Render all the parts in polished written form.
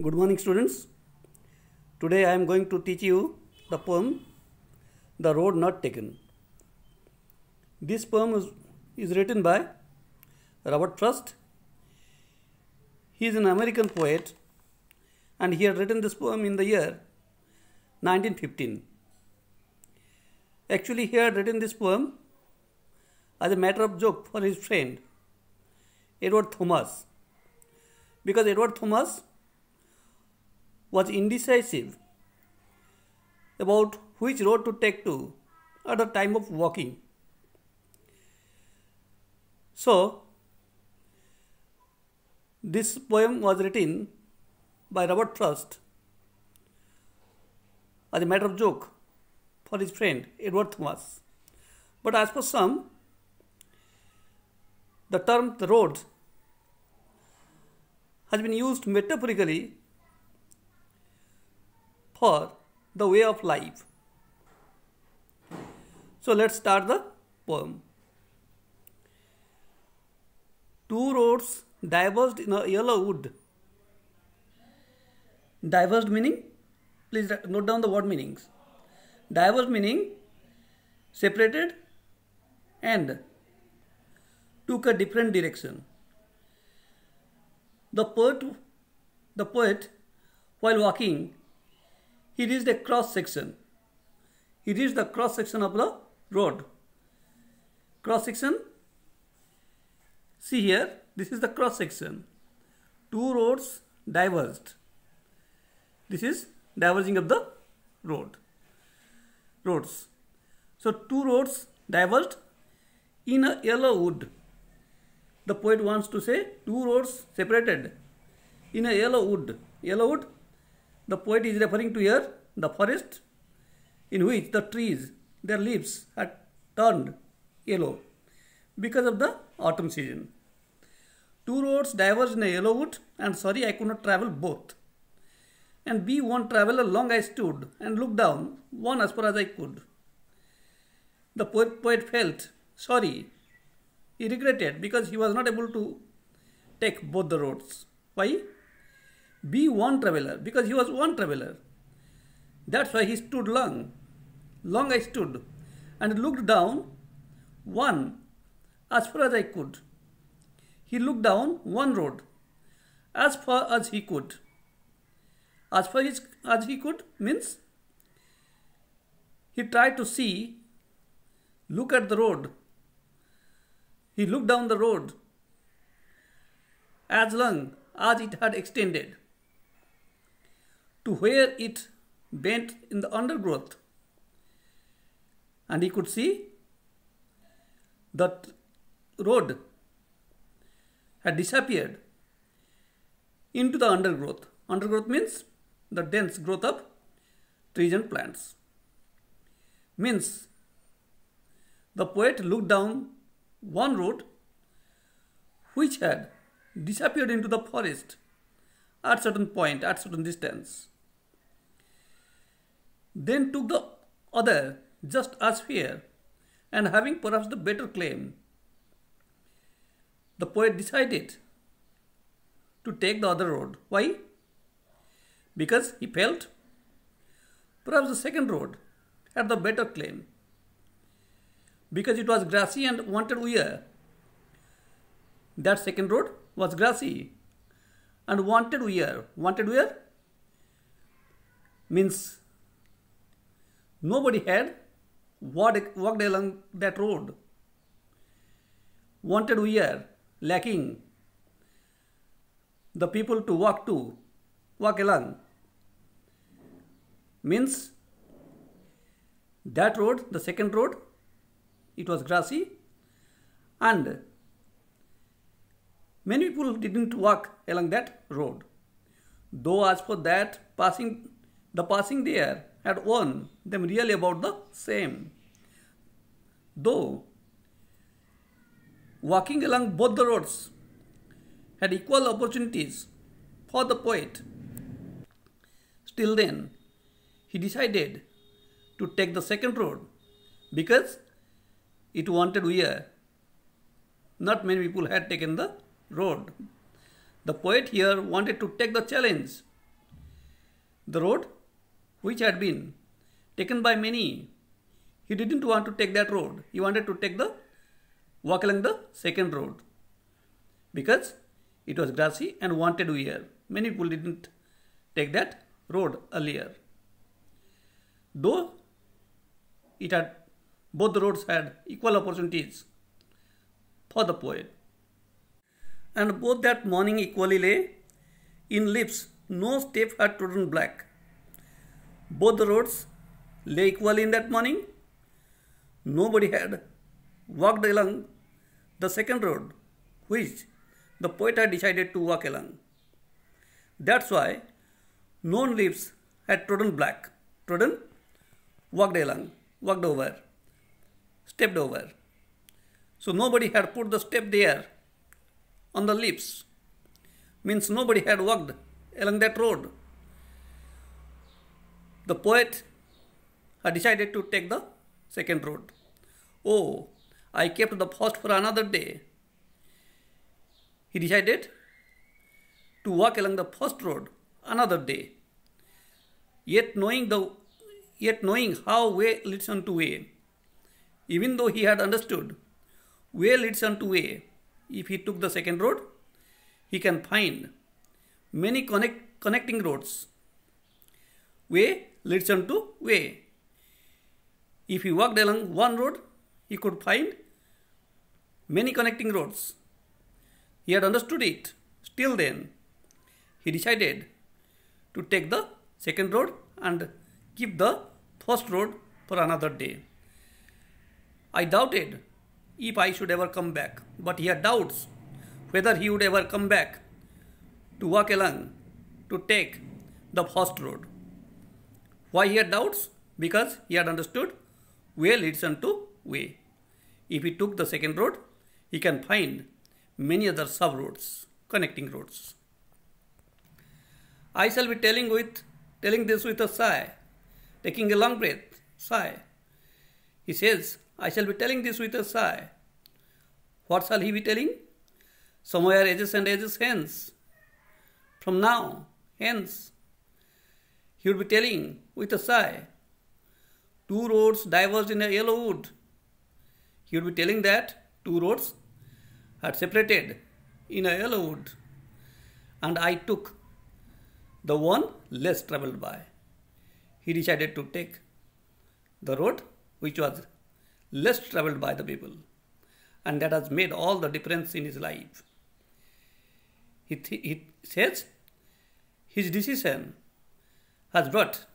Good morning, students. Today I am going to teach you the poem The Road Not Taken. This poem is written by Robert Frost. He is an American poet and he had written this poem in the year 1915. Actually, he had written this poem as a matter of joke for his friend Edward Thomas, because Edward Thomas was indecisive about which road to take to at the time of walking. So, this poem was written by Robert Frost as a matter of joke for his friend Edward Thomas. But as for some, the term the road has been used metaphorically for the way of life. So let's start the poem. Two roads diverged in a yellow wood. Diverged meaning, please note down the word meanings. Diverged meaning separated and took a different direction. The poet, while walking, he reached a cross section. He reached the cross section of the road. Cross section. See here, this is the cross section. Two roads diverged. This is diverging of the roads. So two roads diverged in a yellow wood. The poet wants to say two roads separated in a yellow wood. Yellow wood, the poet is referring to here the forest in which the trees, their leaves had turned yellow because of the autumn season. Two roads diverged in a yellow wood, and sorry I could not travel both. And be one traveller long I stood and looked down one as far as I could. The poet felt sorry. He regretted because he was not able to take both the roads. Why? Be one traveller, because he was one traveller. That's why he stood long. Long I stood and looked down one as far as I could. He looked down one road as far as he could. As far as he could means he tried to see, look at the road. He looked down the road as long as it had extended to where it bent in the undergrowth, and he could see that road had disappeared into the undergrowth. Undergrowth means the dense growth of trees and plants. Means the poet looked down one road which had disappeared into the forest at certain point, at certain distance. Then took the other just as fair and having perhaps the better claim. The poet decided to take the other road. Why? Because he felt perhaps the second road had the better claim. Because it was grassy and wanted wear. That second road was grassy and wanted wear. Wanted wear means nobody had walked along that road. Wanted wear, lacking the people to walk along. Means that road, the second road, it was grassy and many people didn't walk along that road. Though as for that, the passing there had warned them really about the same. Though walking along both the roads had equal opportunities for the poet, still then he decided to take the second road because it wanted wear. Not many people had taken the road. The poet here wanted to take the challenge the road which had been taken by many. He didn't want to take that road. He wanted to walk along the second road because it was grassy and wanted wear. Many people didn't take that road earlier. Though both the roads had equal opportunities for the poet. And both that morning equally lay in lips no step had trodden black. Both the roads lay equally in that morning. Nobody had walked along the second road which the poet had decided to walk along. That's why no lips had trodden black. Trodden, walked along, walked over, stepped over. So nobody had put the step there on the lips. Means nobody had walked along that road. The poet had decided to take the second road. Oh, I kept the first for another day. He decided to walk along the first road another day. Yet knowing how way leads unto way, even though he had understood way leads unto way, if he took the second road, he can find many connecting roads. Way leads unto way. If he walked along one road, he could find many connecting roads. He had understood it. Still then, he decided to take the second road and keep the first road for another day. I doubted if I should ever come back, but he had doubts whether he would ever come back to walk along to take the first road. Why he had doubts? Because he had understood way leads unto way. If he took the second road, he can find many other sub-roads, connecting roads. I shall be telling this with a sigh, taking a long breath, sigh. He says, I shall be telling this with a sigh. What shall he be telling? Somewhere ages and ages hence. From now, hence. He would be telling with a sigh. Two roads diverged in a yellow wood. He would be telling that two roads had separated in a yellow wood, and I took the one less travelled by. He decided to take the road which was less travelled by the people, and that has made all the difference in his life. He says his decision has brought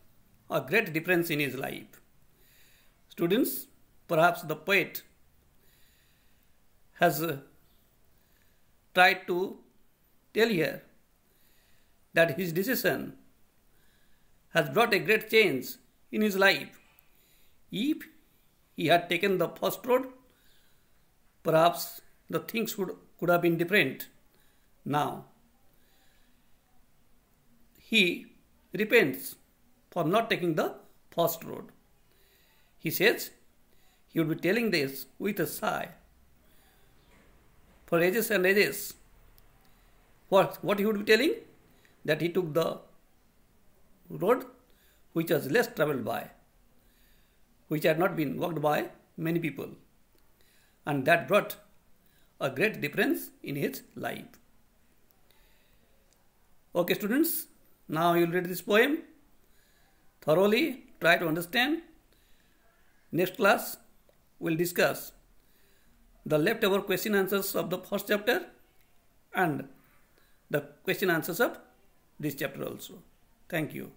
a great difference in his life. Students, perhaps the poet has tried to tell here that his decision has brought a great change in his life. If he had taken the first road, perhaps the things could have been different. Now, he repents for not taking the first road. He says he would be telling this with a sigh. For ages and ages, what he would be telling? That he took the road which was less travelled by, which had not been walked by many people, and that brought a great difference in his life. Okay, students, now you will read this poem thoroughly, try to understand. Next class, we will discuss the leftover question answers of the first chapter and the question answers of this chapter also. Thank you.